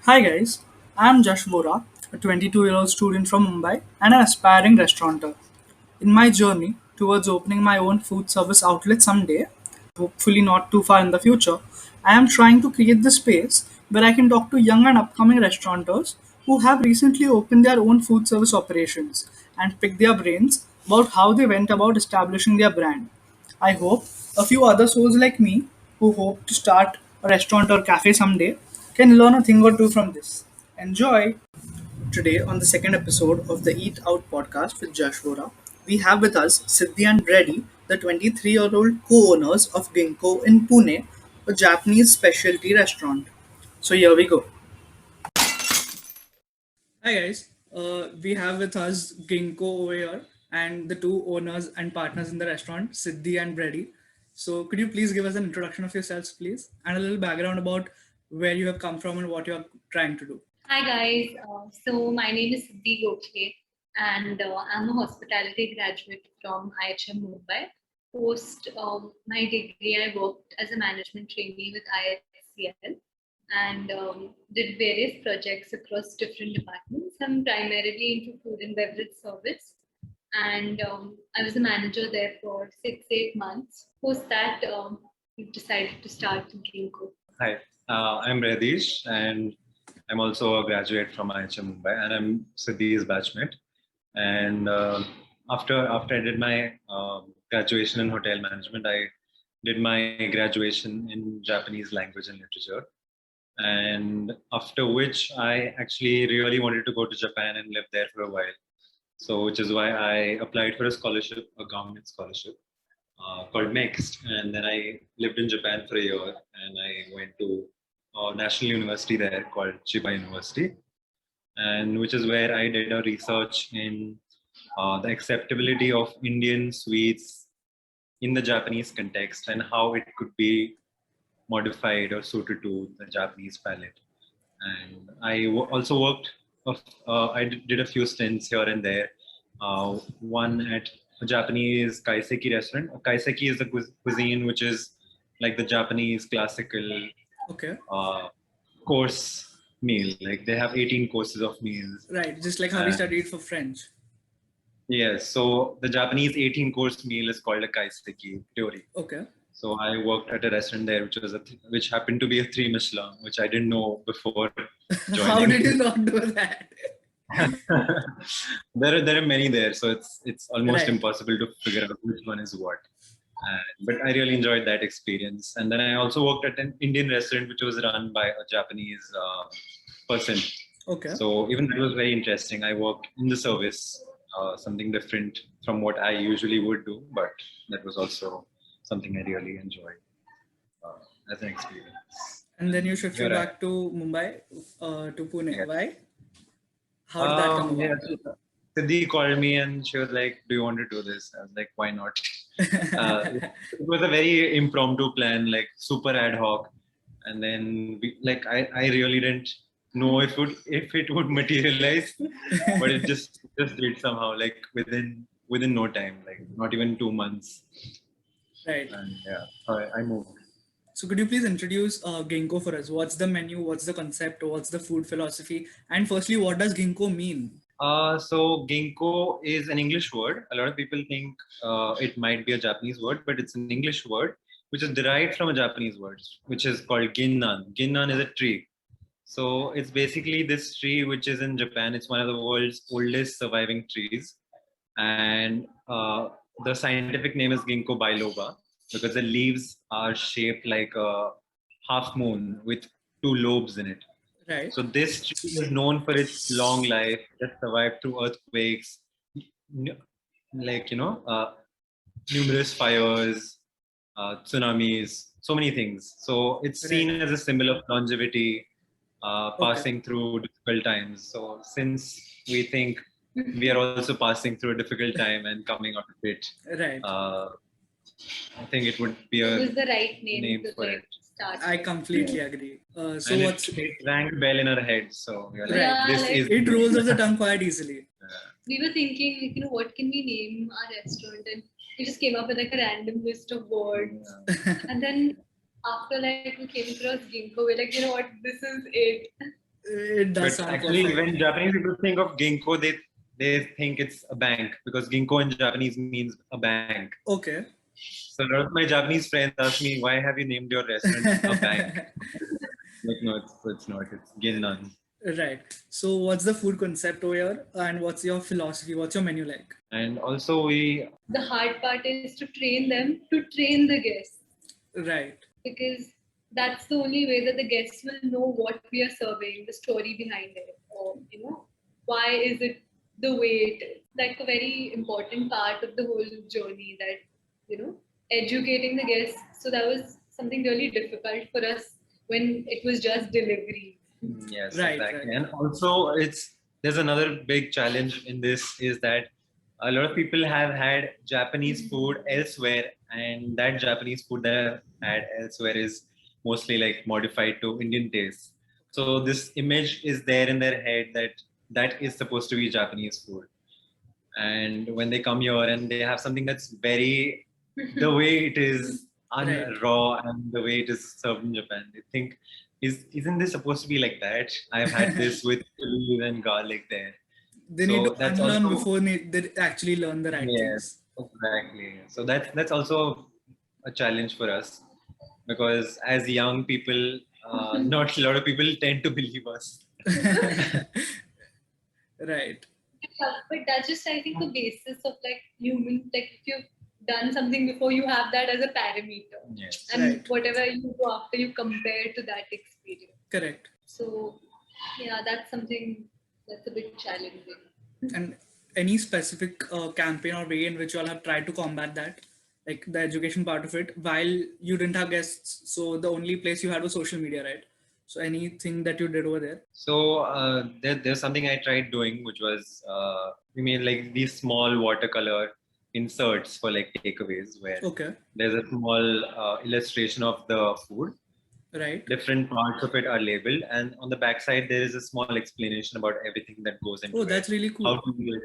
Hi guys, I'm Jash Vora, a 22-year-old student from Mumbai and an aspiring restaurateur. In my journey towards opening my own food service outlet someday, hopefully not too far in the future, I am trying to create the space where I can talk to young and upcoming restaurateurs who have recently opened their own food service operations and pick their brains about how they went about establishing their brand. I hope a few other souls like me who hope to start a restaurant or cafe someday can learn a thing or two from this. Enjoy! Today, on the second episode of the Eat Out podcast with Jash Vora, we have with us Siddhi and Breddy, the 23-year-old co-owners of Ginkgo in Pune, a Japanese specialty restaurant. So here we go. Hi guys, we have with us Ginkgo over here and the two owners and partners in the restaurant, Siddhi and Breddy. So could you please give us an introduction of yourselves, please, and a little background about where you have come from and what you are trying to do? Hi guys, so my name is Siddhi Gokhale and I'm a hospitality graduate from IHM Mumbai. Post my degree, I worked as a management trainee with IHCL and did various projects across different departments. I'm primarily into food and beverage service and I was a manager there for 6-8 months. Post that, we decided to start Ginkgo. Hi, I'm Radish, and I'm also a graduate from IHM Mumbai, and I'm Siddhi's batchmate. And after I did my graduation in hotel management, I did my graduation in Japanese language and literature. And after which, I actually really wanted to go to Japan and live there for a while. So, which is why I applied for a scholarship, a government scholarship called Mixed, and then I lived in Japan for a year, and I went to a national university there called Chiba University, and which is where I did a research in the acceptability of Indian sweets in the Japanese context and how it could be modified or suited to the Japanese palate. And I also worked. Did a few stints here and there. One at a Japanese kaiseki restaurant. Kaiseki is a cuisine which is like the Japanese classical Okay. course meal. Like they have 18 courses of meals. Right, just like how we studied for French. Yes, so the Japanese 18 course meal is called a kaiseki theory. Okay. So I worked at a restaurant there, which happened to be a 3 Michelin, which I didn't know before joining. How did you not do that? There are many there, so it's almost Right. impossible to figure out which one is what. But I really enjoyed that experience. And then I also worked at an Indian restaurant which was run by a Japanese person. Okay. So even that was very interesting. I worked in the service, something different from what I usually would do, but that was also something I really enjoyed as an experience. And then you shifted You're right. back to Mumbai, to Pune. Yeah. Why? How did that come about? Yeah, Siddhi called me and she was like, "Do you want to do this?" I was like, "Why not?" It was a very impromptu plan, like super ad hoc, and then I really didn't know if it would materialize, but it just did somehow, like within no time, like not even 2 months. Right. And yeah, I moved. So could you please introduce Ginkgo for us? What's the menu? What's the concept? What's the food philosophy? And firstly, what does Ginkgo mean? So Ginkgo is an English word. A lot of people think it might be a Japanese word, but it's an English word which is derived from a Japanese word, which is called ginnan. Ginnan is a tree. So it's basically this tree which is in Japan. It's one of the world's oldest surviving trees, and the scientific name is Ginkgo biloba because the leaves are shaped like a half moon with two lobes in it. Right. So this tree is known for its long life. It has survived through earthquakes, like numerous fires, tsunamis, so many things. So it's seen as a symbol of longevity, passing through difficult times. So since we think we are also passing through a difficult time and coming out of it, Right. I think it would be a It was the right name to for it. start. I completely agree. So And what's it rang a bell in our head, so we are like, Right. this like- is it rolls off the tongue quite easily. We were thinking, what can we name our restaurant? And we just came up with like a random list of words. And then after like we came across Ginkgo, we're like, what, this is it. It does But sound actually, perfect. when Japanese people think of Ginkgo, they think it's a bank because Ginkgo in Japanese means a bank. Okay. So a lot of my Japanese friends ask me, "Why have you named your restaurant a bank?" Like, no, it's not. It's Ginnan. Right. So, what's the food concept over here, and what's your philosophy? What's your menu like? And also, we The hard part is to train them to train the guests, Right. because that's the only way that the guests will know what we are serving, the story behind it, or why is it the way it is. Like a very important part of the whole journey, that educating the guests. So that was something really difficult for us when it was just delivery. yes, Right. exactly. Right. And also, there's another big challenge in this is that a lot of people have had Japanese food elsewhere, and that Japanese food that I've had elsewhere is mostly like modified to Indian taste. So this image is there in their head that that is supposed to be Japanese food. And when they come here and they have something that's very the way it is Right. raw and the way it is served in Japan, they think, isn't this supposed to be like that? I've had this with chili and garlic there. They need to So that's unlearn also before they actually learn the right yes, things. exactly. So that's also a challenge for us because as young people, not a lot of people tend to believe us. Right. Yeah, but that's just, I think, the basis of like human. Like if you've done something before, you have that as a parameter, Yes. and Right. whatever you do after, you compare to that experience. Correct. So, yeah, that's something that's a bit challenging. And any specific campaign or way in which you all have tried to combat that, like the education part of it, while you didn't have guests, so the only place you had was social media, right? So anything that you did over there? So there's something I tried doing, which was we made like these small watercolor inserts for like takeaways, where Okay. there's a small illustration of the food. Right. Different parts of it are labeled, and on the back side there is a small explanation about everything that goes Oh, into it, that's really cool. how to do it,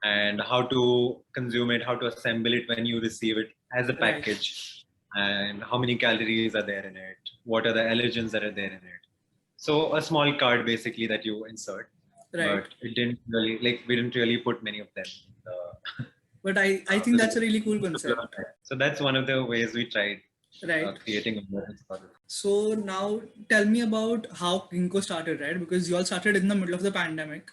and how to consume it, how to assemble it when you receive it as a Right. package, and how many calories are there in it, what are the allergens that are there in it. So a small card basically that you insert, Right. but it didn't really like we didn't really put many of them in the But I think that's a physical. really cool concept. So that's one of the ways we tried Right. creating awareness for it. So now tell me about how Ginkgo started, right? Because you all started in the middle of the pandemic,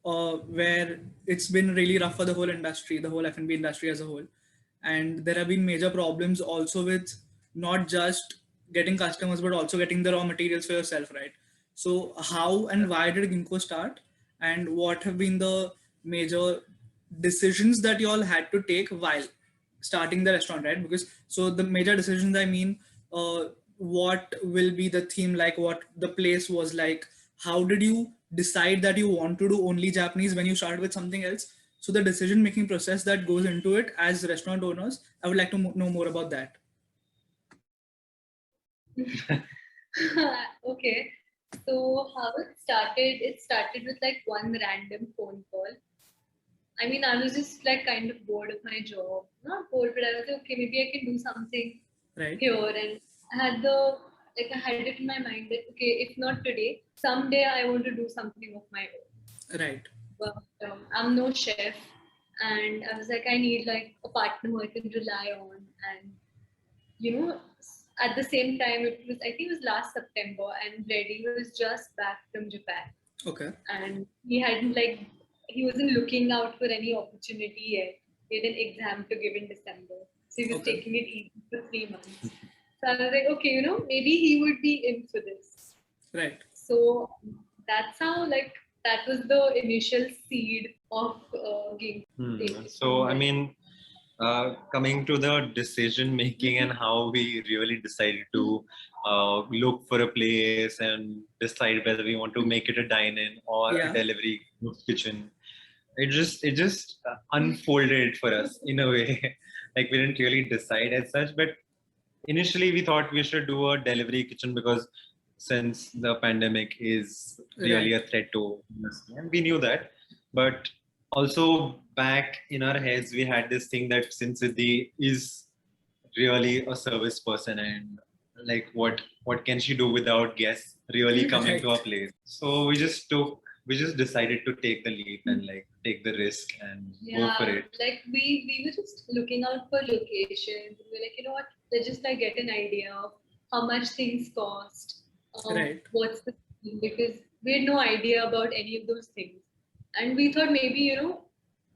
where it's been really rough for the whole industry, the whole F&B industry as a whole. And there have been major problems also with not just getting customers, but also getting the raw materials for yourself, right? So how and why did Ginkgo start? And what have been the major decisions that you all had to take while starting the restaurant, right? Because so the major decisions, I mean, what will be the theme like, what the place was like, how did you decide that you want to do only Japanese when you started with something else? So the decision making process that goes into it as restaurant owners, I would like to know more about that. Okay. So how it started with like one random phone call. I mean, I was just like kind of bored of my job. Not bored, but I was like, okay, maybe I can do something Right. here. And I had it in my mind that, okay, if not today, someday I want to do something of my own. Right. But I'm no chef. And I was like, I need like a partner who I can rely on. And at the same time, I think it was last September, and Breddy was just back from Japan, Okay. and he wasn't looking out for any opportunity yet. He had an exam to give in December, so he was Okay. taking it easy for 3 months. So I was like, okay, maybe he would be in for this. Right. So that's how that was the initial seed of Ginkgo. So I mean, coming to the decision making and how we really decided to look for a place and decide whether we want to make it a dine-in or a Yeah. delivery kitchen. It just unfolded for us in a way. Like we didn't really decide as such, but initially we thought we should do a delivery kitchen because since the pandemic is really Right. a threat to us, and we knew that. But also back in our heads, we had this thing that since Siddhi is really a service person and like what can she do without guests really coming to our Right. place. So we just decided to take the leap and like take the risk and go for Yeah, it. like we were just looking out for locations. We were like, you know what, let's just like get an idea of how much things cost, Right. what's the thing, because we had no idea about any of those things. And we thought maybe, you know,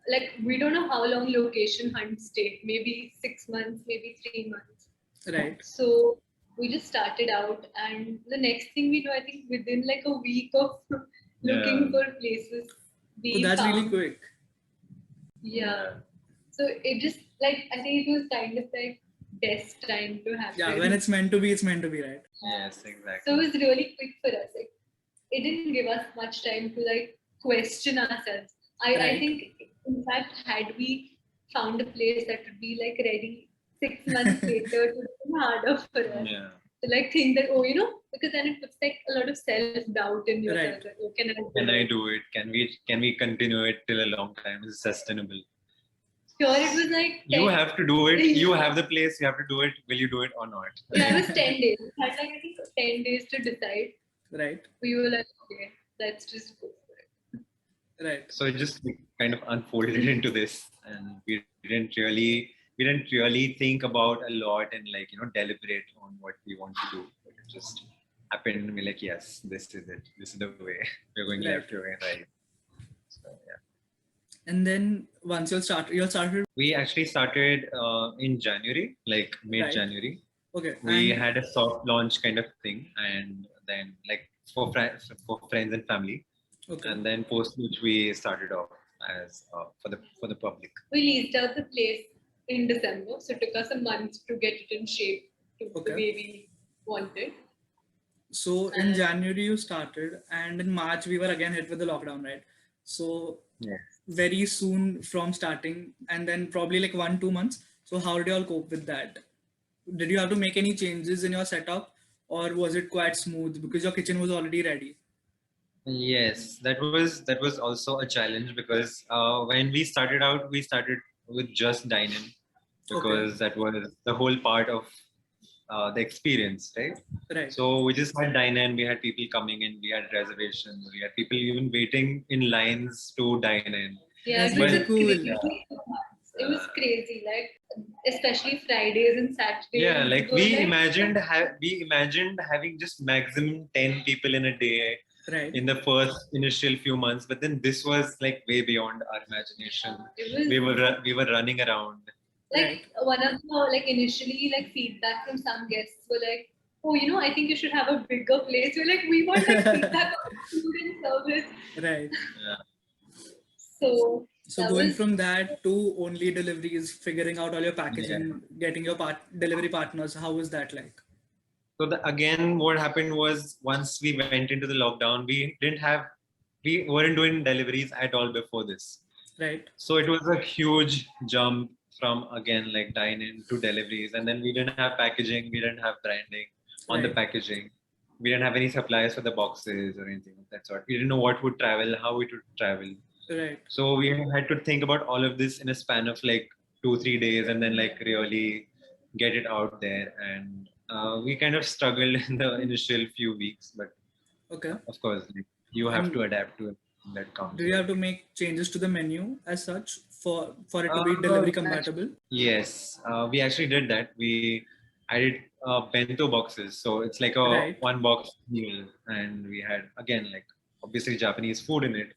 like we don't know how long location hunts take, maybe 6 months, maybe 3 months. Right. So we just started out, and the next thing we know, I think within like a week of Yeah. looking for places, Oh, we that's really found, quick. yeah. So it just like I think it was kind of like destined to Yeah, when happen. it's meant to be, it's meant to be, right? Yes, So exactly. it was really quick for us. Like it didn't give us much time to like question ourselves. I Right. think in fact had we found a place that would be like ready 6 months later, it would be harder for us Yeah. to like think that, oh, you know, because then it puts like a lot of self doubt in yourself Right. that, oh, can I do Can I it? do it? Can we continue it till a long time? Is it sustainable? Sure, it was like You 10. have to do it. You have the place. You have to do it. Will you do it or not? Yeah, it was 10 days. We had like I think 10 days to decide. Right. We were like, okay, let's just go for it. Right. So it just kind of unfolded into this, and we didn't really think about a lot and like deliberate on what we want to do. But it just happened, and we're like, yes, this is it. This is the way. We're going Right. left. We're going right. So yeah. And then once you'll started. We actually started in January, like mid Right. January. Okay. We And had a soft launch kind of thing, and then like for friends and family, okay. and then post which we started off as for the public. We leased out the place in December, so it took us a month to get it in shape to the Okay. way we wanted. So in And January you started, and in March we were again hit with the lockdown, right? So Yeah. very soon from starting, and then probably like 1 2 months. So how did you all cope with that? Did you have to make any changes in your setup, or was it quite smooth because your kitchen was already ready? Yes, that was also a challenge because when we started out, we started with just dine-in Okay. because that was the whole part of the experience, right? Right. So we just had dine-in, we had people coming in, we had reservations, we had people even waiting in lines to dine in. yeah, That's it was But really a cool. crazy 2 months. It was uh, crazy, like especially Fridays and yeah, Saturdays like were like we imagined having just maximum 10 people in a day Right. in the first initial few months, but then this was like way beyond our imagination. it was We were running around. like Right. one of the like initially like feedback from some guests were like, oh, you know, I think you should have a bigger place. We're like, we want like feedback on food and service. Right. Yeah. So So that going was from that to only deliveries, figuring out all your Yeah. packaging, getting your delivery partners, how was that like? So again, what happened was once we went into the lockdown, we weren't doing deliveries at all before this. Right. So it was a huge jump from again like dine-in to deliveries, and then we didn't have packaging, we didn't have branding on the Right. packaging, we didn't have any suppliers for the boxes or anything of that sort. We didn't know what would travel, how it would travel. Right. So we had to think about all of this in a span of like 2 3 days, and then like really get it out there. And we kind of struggled in the initial few weeks, but Okay. of course, like, you have And to adapt to it. That do comes you with have to it. make changes to the menu as such for it to be Uh, delivery compatible? Yes, we actually did that. We added bento boxes, so it's like a Right. one box meal, and we had again like obviously Japanese food in it,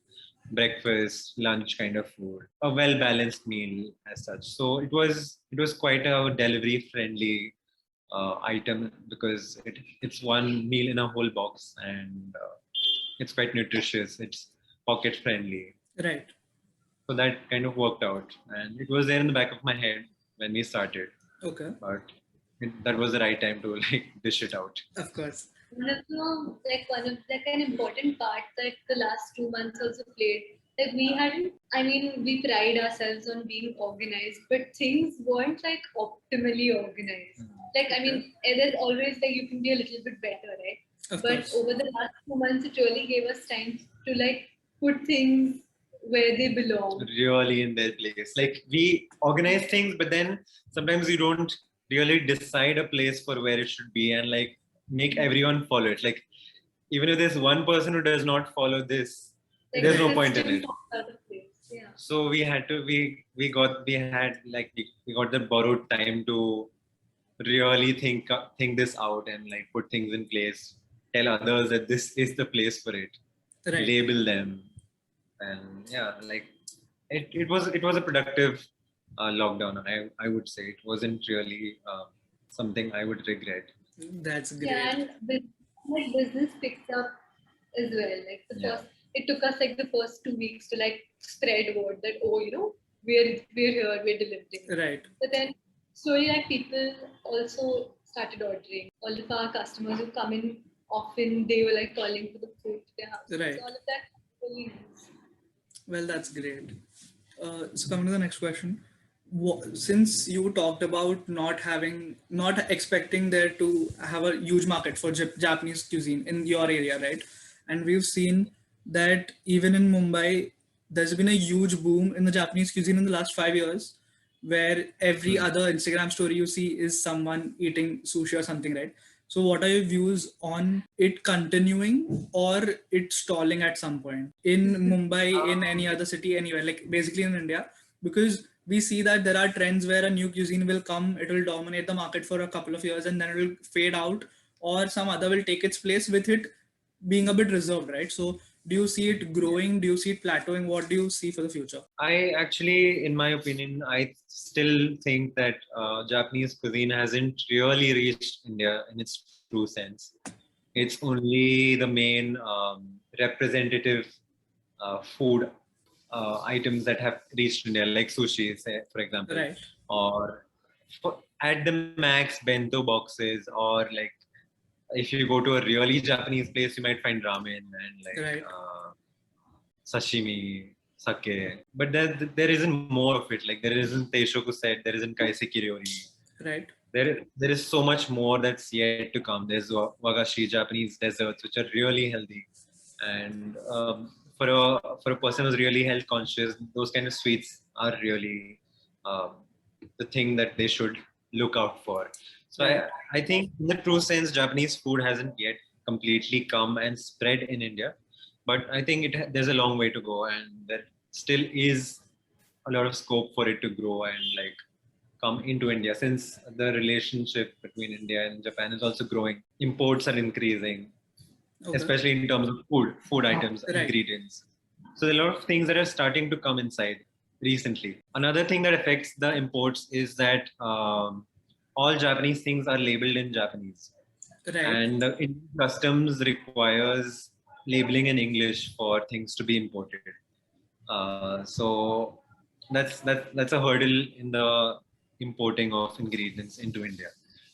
breakfast, lunch kind of food, a well balanced meal as such. So it was quite a delivery friendly item because it's one meal in a whole box, and it's quite nutritious. It's pocket friendly, Right. so that kind of worked out, and it was there in the back of my head when we started, Okay. but that was the right time to like dish it out. Of course. one of like an important part that the last 2 months also played. Like we hadn't, I mean, we pride ourselves on being organized, but things weren't like optimally organized. Like I Okay. mean, there's always like you can be a little bit better, right? Of But course. over the last 2 months, it really gave us time to like put things where they belong. Really in their place. Like we organize things, but then sometimes you don't really decide a place for where it should be and like make everyone follow it. Like even if there's one person who does not follow this, Like there's the no point in system it. falls out of place. Yeah. So we had to we got the borrowed time to really think this out and like put things in place, tell others that this is the place for it, Right. label them, and yeah, like it was a productive lockdown. I would say it wasn't really something I would regret. That's Yeah, great. and like business picks up as well. Like Yeah. it took us like the first 2 weeks to like spread word that, oh, we're here, we're delivering. Right. But then slowly, like people also started ordering. All of our customers who come in often, they were like calling for the food to their house. Right. So all of that really nice. Well, that's great. So coming to the next question, since you talked about not expecting there to have a huge market for Japanese cuisine in your area, right? And we've seen that even in Mumbai, there's been a huge boom in the Japanese cuisine in the last 5 years, where every Hmm. other Instagram story you see is someone eating sushi or something, right? So, what are your views on it continuing or it stalling at some point in Mumbai, in any other city, anywhere, like basically in India? Because we see that there are trends where a new cuisine will come, it will dominate the market for a couple of years, and then it will fade out, or some other will take its place with it being a bit reserved, right? So, do you see it growing? Do you see it plateauing? What do you see for the future? I actually, in my opinion, I still think that Japanese cuisine hasn't really reached India in its true sense. It's only the main representative food items that have reached India, like sushi, say, for example, Right. or at the max bento boxes, or like if you go to a really Japanese place, you might find ramen and like Right. sashimi, sake. But there isn't more of it. Like there isn't teishoku set, there isn't kaiseki ryori. Right. There is so much more that's yet to come. There's wagashi, Japanese desserts, which are really healthy, and for a person who's really health conscious, those kind of sweets are really um, the thing that they should look out for. So Right. I think in the true sense, Japanese food hasn't yet completely come and spread in India, but I think there's a long way to go, and there still is a lot of scope for it to grow and like come into India, since the relationship between India and Japan is also growing. Imports are increasing, Okay. especially in terms of food items, Right. ingredients. So there are a lot of things that are starting to come inside recently. Another thing that affects the imports is that all Japanese things are labeled in Japanese, Right. and the Indian customs requires labeling in English for things to be imported. So that's a hurdle in the importing of ingredients into India.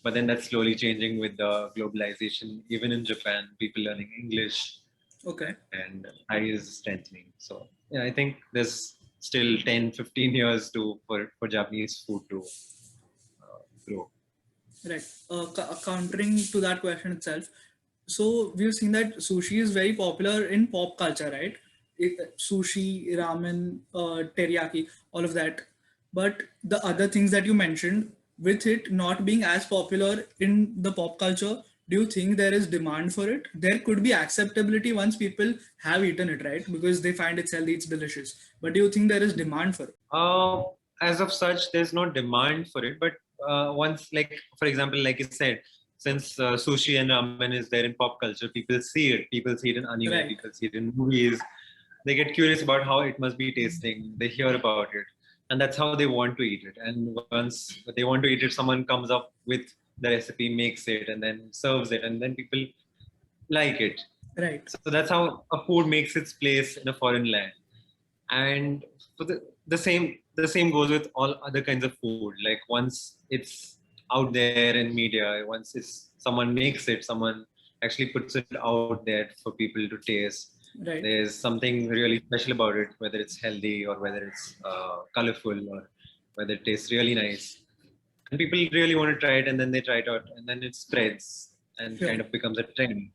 But then that's slowly changing with the globalization. Even in Japan, people learning English Okay. and I is strengthening. So yeah, I think there's still 10, 15 years for Japanese food to grow. Right. Countering to that question itself, so we've seen that sushi is very popular in pop culture, right? Sushi, ramen, teriyaki, all of that. But the other things that you mentioned, with it not being as popular in the pop culture, do you think there is demand for it? There could be acceptability once people have eaten it, right? Because they find it's healthy, it's delicious. But do you think there is demand for it? Uh, as of such, there's no demand for it. But once, like for example, like you said, since sushi and ramen is there in pop culture, people see it. People see it in anime. Right. People see it in movies. They get curious about how it must be tasting. They hear about it, and that's how they want to eat it. And once they want to eat it, someone comes up with the recipe, makes it, and then serves it, and then people like it. Right. So that's how a food makes its place in a foreign land. And for the same goes with all other kinds of food. Like once it's out there in media, once it's someone makes it, someone actually puts it out there for people to taste, Right. there's something really special about it, whether it's healthy or whether it's colorful or whether it tastes really nice, and people really want to try it, and then they try it out, and then it spreads and kind Right. of becomes a trend.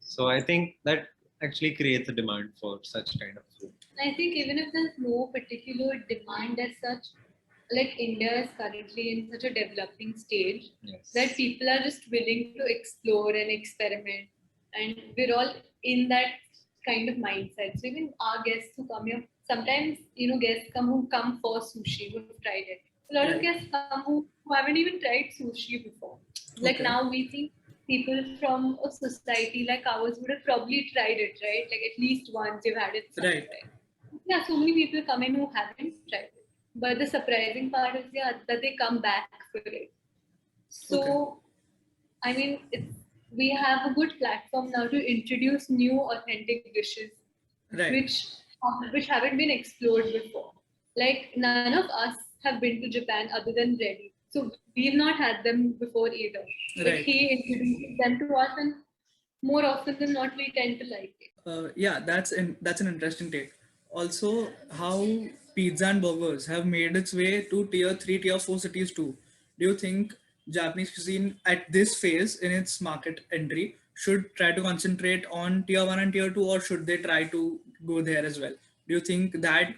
So I think that actually creates a demand for such kind of food. I think even if there's no particular demand as such, like India is currently in such a developing stage Yes. that people are just willing to explore and experiment, and we're all in that kind of mindset. So even our guests who come here, sometimes guests come who come for sushi, who've tried it. A lot of Right. guests come who haven't even tried sushi before. Like Okay. now we see people from a society like ours would have probably tried it, right? Like at least once you've had it Right. sometime. Yeah, so many people come in who haven't tried it. But the surprising part is, yeah, that they come back for it. Okay. So, I mean, we have a good platform now to introduce new authentic dishes, Right. which haven't been explored before. Like none of us have been to Japan other than Breddy, so we've not had them before either. But Right. he introduces them to us, and more often than not, we tend to like it. Yeah, that's an interesting take. Also, how pizza and burgers have made its way to tier three, tier four cities too. Do you think Japanese cuisine at this phase in its market entry should try to concentrate on tier one and tier two, or should they try to go there as well? Do you think that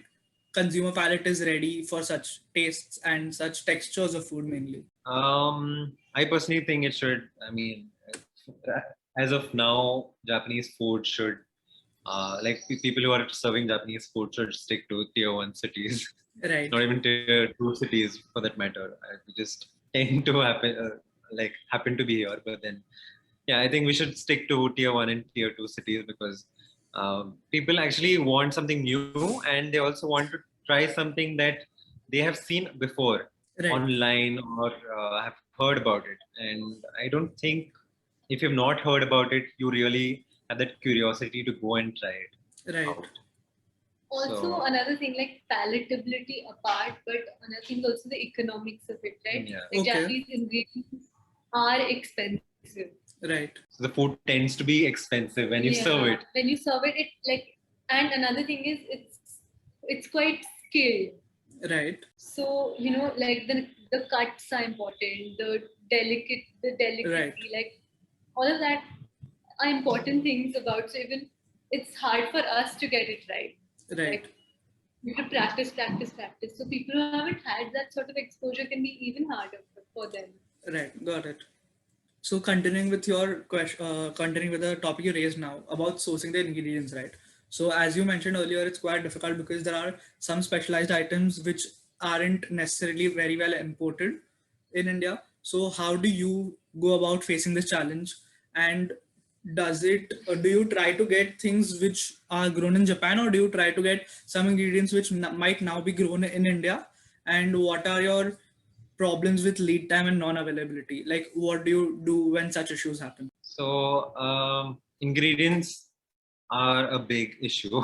consumer palate is ready for such tastes and such textures of food mainly? I personally think it should. I mean, as of now, Japanese food should, like people who are serving Japanese food should stick to tier one cities, Right. not even tier two cities for that matter. We just tend to happen to be here, but then yeah, I think we should stick to tier one and tier two cities because people actually want something new and they also want to try something that they have seen before Right. online or have heard about it. And I don't think if you've not heard about it, you really have that curiosity to go and try it Right. out. Also, So another thing like palatability apart, but another thing is also the economics of it, right? yeah, Like Okay. Japanese ingredients are expensive. Right. so the food tends to be expensive when you serve Yeah, it. when you serve it, it like, and another thing is it's quite skilled. Right. So like the cuts are important, the Right. delicacy, like all of that are important things about. So even it's hard for us to get it right. Right. Like you have to practice, practice, practice. So people who haven't had that sort of exposure can be even harder for them. Right. Got it. So continuing with your question, continuing with the topic you raised now about sourcing the ingredients, right? So as you mentioned earlier, it's quite difficult because there are some specialized items which aren't necessarily very well imported in India. So how do you go about facing this challenge? And do you try to get things which are grown in Japan, or do you try to get some ingredients which might now be grown in India? And what are your problems with lead time and non-availability? Like, what do you do when such issues happen? So ingredients are a big issue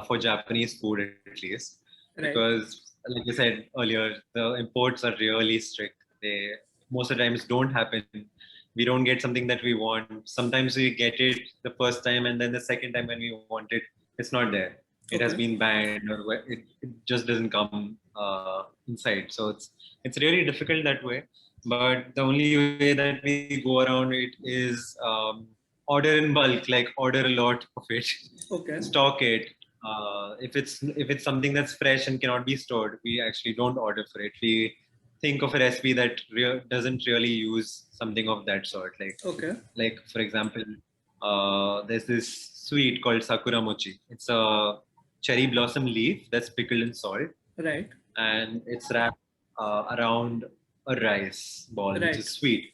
for Japanese food at least, Right. because like you said earlier, the imports are really strict. They most of the times don't happen. We don't get something that we want. Sometimes we get it the first time, and then the second time when we want it, it's not there. It has Okay. been banned, or it just doesn't come inside. So it's really difficult that way. But the only way that we go around it is order in bulk, like order a lot of it, Okay. stock it. If it's something that's fresh and cannot be stored, we actually don't order for it. We think of a recipe that doesn't really use something of that sort. Okay. Like for example, there's this sweet called sakura mochi. It's a cherry blossom leaf that's pickled in salt, Right. and it's wrapped around a rice ball, which Right. is sweet.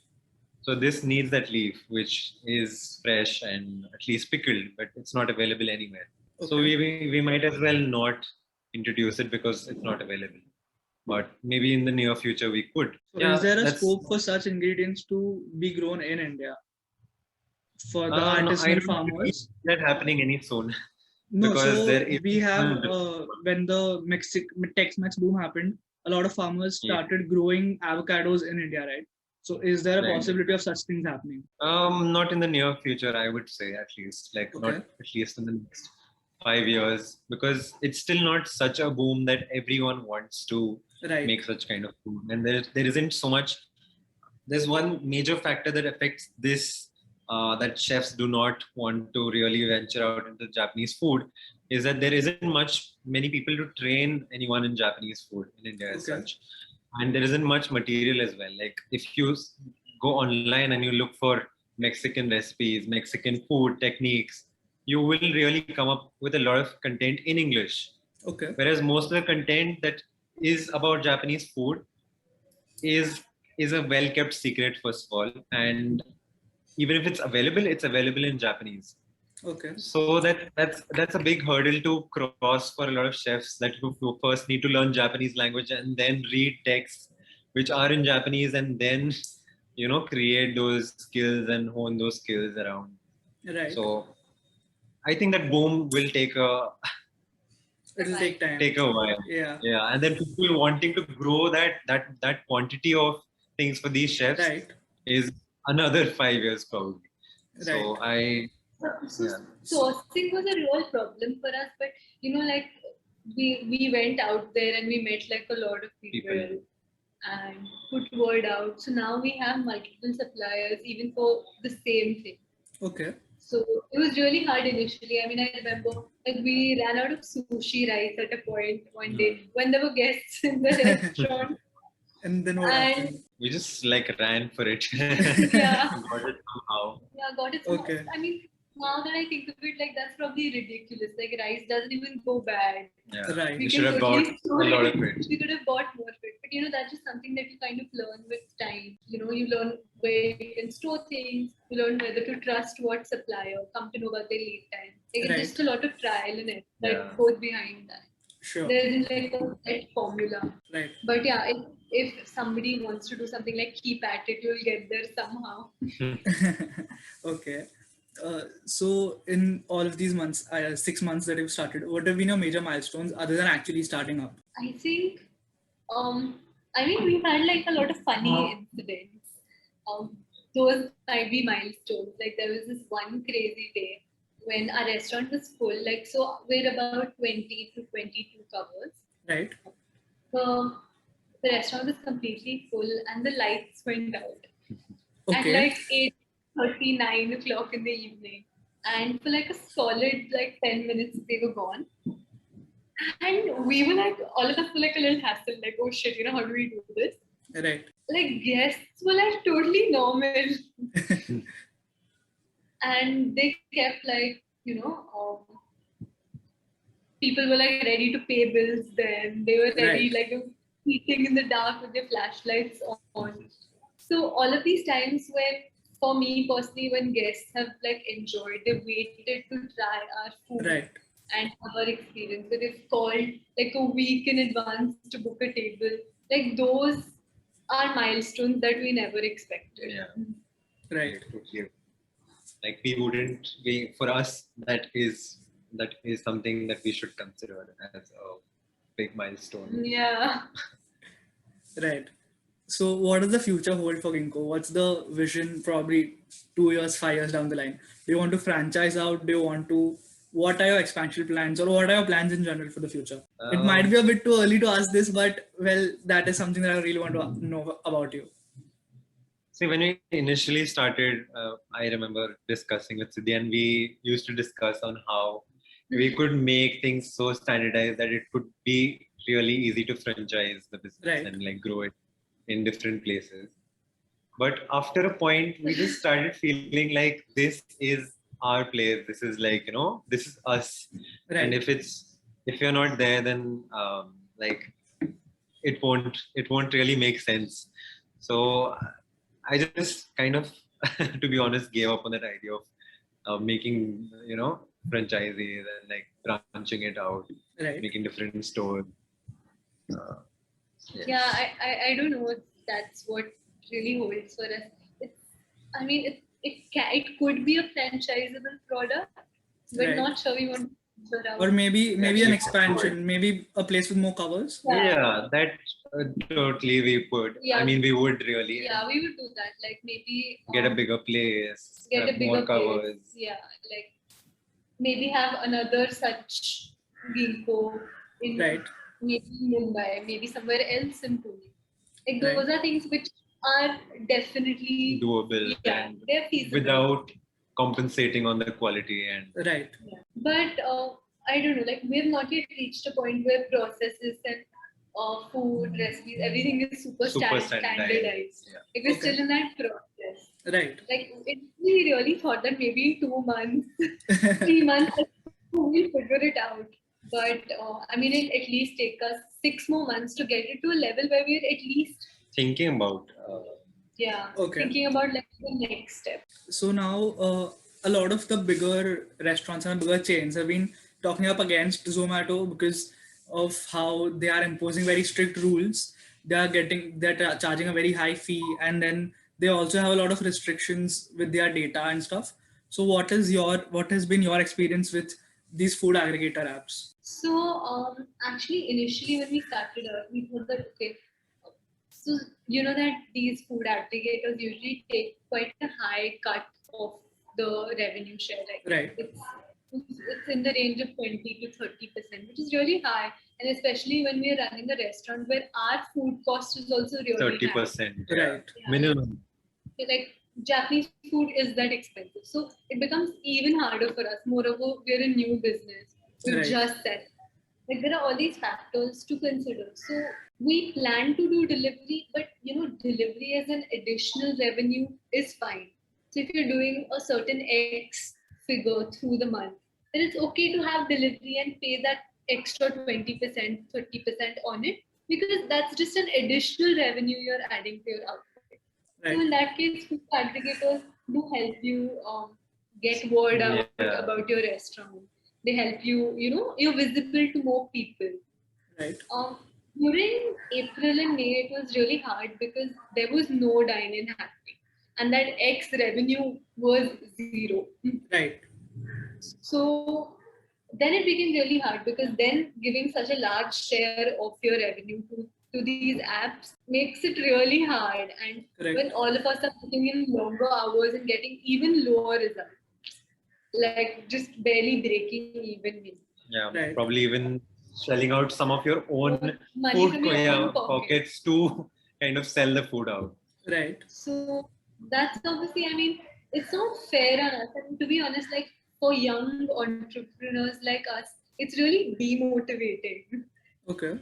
So this needs that leaf, which is fresh and at least pickled, but it's not available anywhere. So Okay. we might as well not introduce it because it's not available. But maybe in the near future we could. So is Yeah, there a that's scope for such ingredients to be grown in India for the no, I artisanal don't see farmers? that happening any soon No, because so there is we have when the Tex-Mex boom happened, a lot of farmers yeah, started growing avocados in India, right? So is there a right. possibility of such things happening? Not in the near future, I would say at least. Like not Okay. at least in the next 5 years, because it's still not such a boom that everyone wants to Right. make such kind of food. And there isn't so much. There's one major factor that affects this that chefs do not want to really venture out into Japanese food is that there isn't many people to train anyone in Japanese food in India as Okay. such, and there isn't much material as well. Like if you go online and you look for Mexican recipes, Mexican food techniques, you will really come up with a lot of content in English. Okay. Whereas most of the content that is about Japanese food is is a well kept secret, first of all, and even if it's available in Japanese. Okay. So that's a big hurdle to cross for a lot of chefs, that who first need to learn Japanese language and then read texts which are in Japanese, and then create those skills and hone those skills around. Right. So I think that boom will It'll take time. take a while. Yeah. Yeah, and then people wanting to grow that quantity of things for these chefs Right. is another 5 years probably. So Right. So yeah. sourcing was a real problem for us, but like we went out there and we met like a lot of people and put word out. So now we have multiple suppliers even for the same thing. Okay. So it was really hard initially. I mean, I remember like we ran out of sushi rice at a point one day when there were guests in the restaurant. And then what And happened? We just like ran for it. yeah, Got it somehow. yeah, got it. Okay. I mean, now that I think of it, like that's probably ridiculous. Like rice doesn't even go bad. Yeah. Right. We We should can have bought totally store a lot it. of it. We could have bought more of it. But that's just something that you kind of learn with time. You learn where you can store things. You learn whether to trust what supplier. Come to know about their lead time. Like Right. it's just a lot of trial in it that Yeah. goes behind that. Sure. There isn't like a set formula. Right. But yeah, if somebody wants to do something like keep at it, you'll get there somehow. Okay. So in all of these months, 6 months that you've started, what have been your major milestones other than actually starting up? I think, I mean, we've had like a lot of funny incidents. Those might be milestones. Like there was this one crazy day when our restaurant was full. Like so, we're about 20 to 22 covers. Right. The restaurant was completely full, and the lights went out at Okay. like 8:30, 9 o'clock in the evening. And for like a solid like 10 minutes, they were gone. And we were like, all of us were like a little hassle, like, oh shit, how do we do this? Right. Like, guests were like totally normal. And they kept like, people were like ready to pay bills then. They were ready, Right. like, eating in the dark with their flashlights on. So, all of these times when, for me personally, when guests have like enjoyed, they waited to try our food. Right. And our experience. So they've called like a week in advance to book a table. Like those are milestones that we never expected. Yeah. Right. Totally. Like for us that is something that we should consider as a big milestone. Yeah. Right. So what does the future hold for Ginkgo? What's the vision probably 2 years, 5 years down the line? Do you want to franchise out? What are your expansion plans, or what are your plans in general for the future? It might be a bit too early to ask this, but well, that is something that I really want to know about you. See, when we initially started, I remember discussing with Siddhi, and we used to discuss on how we could make things so standardized that it could be really easy to franchise the business Right. and like grow it in different places. But after a point, we just started feeling like this is our place. This is like, this is us. Right. And if you're not there, then like it won't really make sense. So I just kind of, to be honest, gave up on that idea of making, franchises and like branching it out, Right. making different stores. Yeah, I don't know if that's what really holds for us. I mean, it could be a franchisable product, but Right. not sure we want to venture out. Or maybe an Actually, expansion, maybe a place with more covers. Yeah, that totally we would. Yeah. I mean, we would really Yeah, we would do that. Like maybe get a bigger place, get a have bigger more covers. place. Yeah, like maybe have another such Ginkgo in Right. maybe Mumbai, maybe somewhere else in Pune. Like Right. those are things which are definitely doable and they're feasible. without compensating on the quality and Right. But I don't know, like we have not yet reached a point where processes and food recipes, everything is super standardized. Yeah. Like we're Okay. still in that process. Right. Like we really thought that maybe 2 months, 3 months, we'll figure it out. But I mean, it at least take us 6 more months to get it to a level where we're at least thinking about Okay. thinking about like the next step. So now a lot of the bigger restaurants and bigger chains have been talking up against Zomato because of how they are imposing very strict rules. They're charging a very high fee, and then they also have a lot of restrictions with their data and stuff. So what has been your experience with these food aggregator apps? So actually, initially when we started out, we thought that okay, so you know that these food aggregators usually take quite a high cut of the revenue share. Like Right. it's in the range of 20 to 30%, which is really high. And especially when we're running a restaurant where our food cost is also really 30%. high. Right. Minimum. Like Japanese food is that expensive. So it becomes even harder for us. Moreover, we're a new business. We've Right. just set. Like there are all these factors to consider. So we plan to do delivery, but you know, delivery as an additional revenue is fine. So if you're doing a certain X figure through the month, then it's okay to have delivery and pay that extra 20%, 30% on it because that's just an additional revenue you're adding to your output. Right. So in that case, food aggregators do help you get word out about your restaurant. They help you, you know, you're visible to more people. Right. During April and May, it was really hard because there was no dine-in happening, and that X revenue was zero. Right. So then it became really hard because then giving such a large share of your revenue to these apps makes it really hard. And Correct. when all of us are putting in longer hours and getting even lower results, like just barely breaking even. Yeah, Right. probably even shelling out some of your own Money food from your own pockets to kind of sell the food out. Right. So that's obviously, I mean, it's not fair on us. And to be honest, like for young entrepreneurs like us, it's really demotivating. Okay.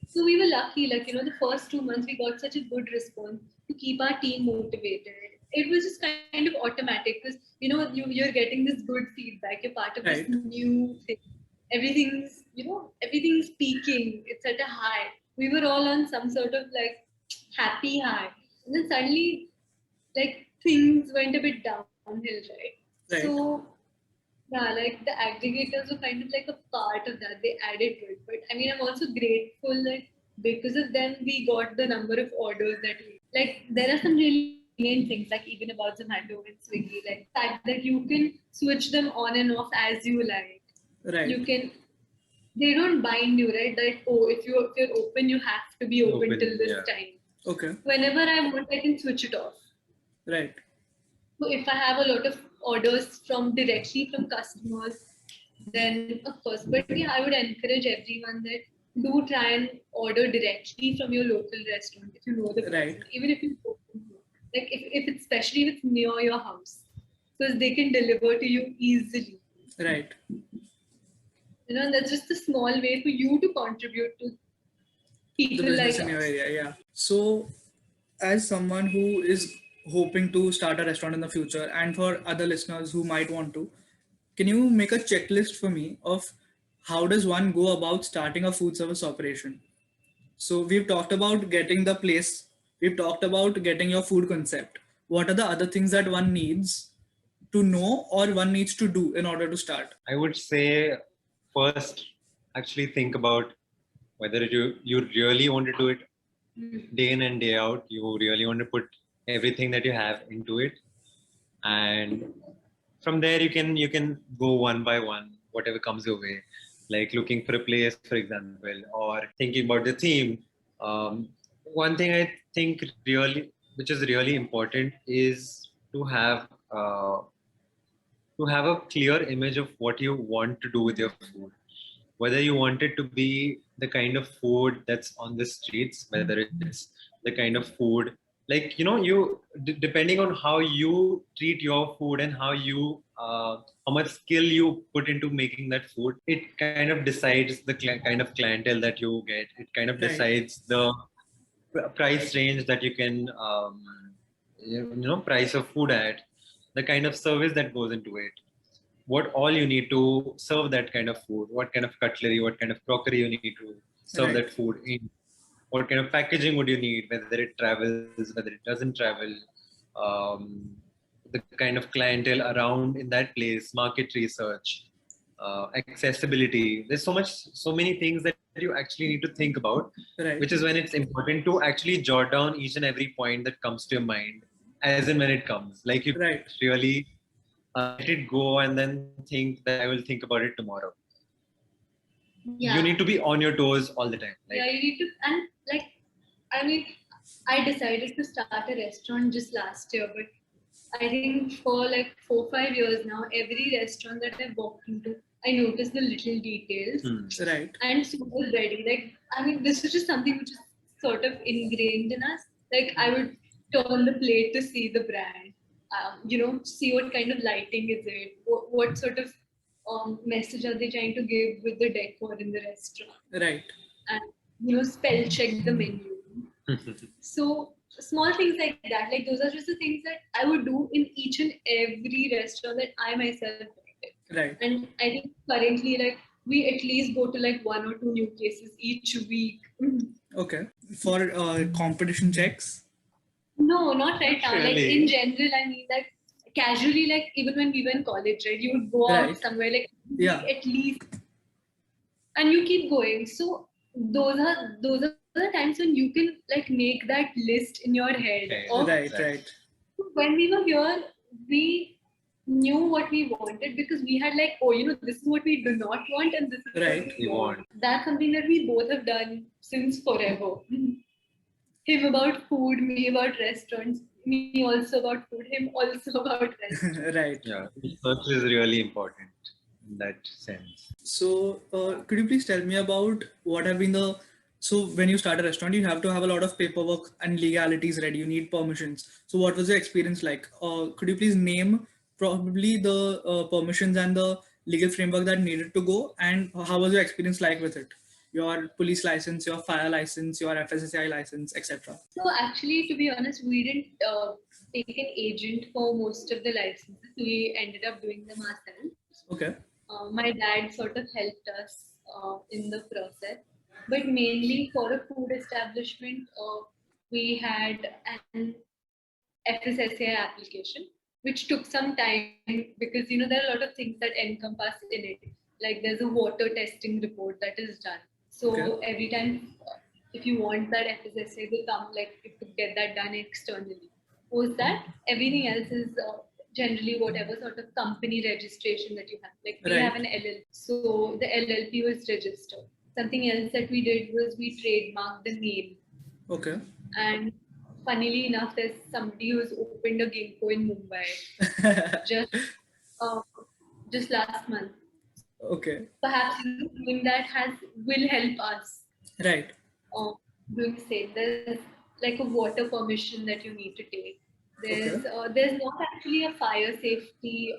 So we were lucky, like, you know, the first 2 months we got such a good response to keep our team motivated. It was just kind of automatic because, you know, you're getting this good feedback. You're part of this Right. new thing. Everything's, you know, everything's peaking. It's at a high. We were all on some sort of like happy high. And then suddenly, like, things went a bit downhill, right? Right. So yeah, like the aggregators were kind of like a part of that. They added to it. But I mean, I'm also grateful that because of them, we got the number of orders that we like. There are some really convenient things, like even about Zomato and Swiggy, like the fact that you can switch them on and off as you like. Right. You can. They don't bind you, right? That oh, if you're open, you have to be open till this time. Okay. Whenever I want, I can switch it off. Right. So if I have a lot of orders from directly from customers, then of course. But yeah, I would encourage everyone that do try and order directly from your local restaurant if you know the person. Right. Even if you like if it's especially if it's near your house, because they can deliver to you easily. Right. You know, and that's just a small way for you to contribute to The people business like in your us. area, yeah. So, as someone who is hoping to start a restaurant in the future, and for other listeners who might want to, can you make a checklist for me of how does one go about starting a food service operation? So, we've talked about getting the place, we've talked about getting your food concept. What are the other things that one needs to know or one needs to do in order to start? I would say first actually think about whether you really want to do it day in and day out. You really want to put everything that you have into it, and from there you can go one by one, whatever comes your way, like looking for a place, for example, or thinking about the theme. One thing I think really, which is really important, is to have a clear image of what you want to do with your food. Whether you want it to be the kind of food that's on the streets, whether it's the kind of food like you depending on how you treat your food and how much skill you put into making that food, it kind of decides the kind of clientele that you get. It kind of Right. decides the price range that you can price of food at, the kind of service that goes into it, what all you need to serve that kind of food, what kind of cutlery, what kind of crockery you need to serve Right. that food in, what kind of packaging would you need, whether it travels, whether it doesn't travel, the kind of clientele around in that place, market research, accessibility. There's so many things that you actually need to think about, which Right. is when it's important to actually jot down each and every point that comes to your mind as and when it comes. Like you Right. really let it go and then think that I will think about it tomorrow. You Yeah. need to be on your toes all the time. Like, Yeah, you need to, and like, I mean, I decided to start a restaurant just last year, but I think for like 4-5 years now, every restaurant that I've walked into, I notice the little details. Right. And so was Breddy. Like, I mean, this is just something which is sort of ingrained in us. Like, I would turn the plate to see the brand, see what kind of lighting is it, what sort of message are they trying to give with the decor in the restaurant, Right. and spell check the menu. So small things like that, like those are just the things that I would do in each and every restaurant that I myself visited. Right. And I think currently, like, we at least go to like 1 or 2 new cases each week. Okay. For competition checks. No, not right now. Like in really. general, I mean that casually, like even when we were in college, right? You would go out Right. somewhere like Yeah. at least, and you keep going. So those are the times when you can like make that list in your head Okay, of Right. exactly. Right. when we were here, we knew what we wanted because we had like, oh, this is what we do not want and this is what Right. we We want. want. That's something that we both have done since forever. Him about food, me about restaurants, me also about food, him also about restaurants. Right. Yeah, research is really important in that sense. So, could you please tell me about what have been the so when you start a restaurant, you have to have a lot of paperwork and legalities ready. You need permissions. So, what was your experience like? Could you please name probably the permissions and the legal framework that needed to go, and how was your experience like with it? Your police license, your fire license, your FSSAI license, etc. So actually, to be honest, we didn't take an agent for most of the licenses. We ended up doing them ourselves. Okay. My dad sort of helped us in the process, but mainly for a food establishment, we had an FSSAI application, which took some time because there are a lot of things that encompass in it. Like there's a water testing report that is done. So Okay. every time, if you want that FSSAI, they come like to get that done externally. Post that, everything else is generally whatever sort of company registration that you have. Like we have Right. an LLP, so the LLP was registered. Something else that we did was we trademarked the name. Okay. And funnily enough, there's somebody who's opened a Ginkgo in Mumbai just uh, just last month. Okay. Perhaps doing that has will help us Right. uh, doing the same. There's like a water permission that you need to take. Okay. There's not actually a fire safety.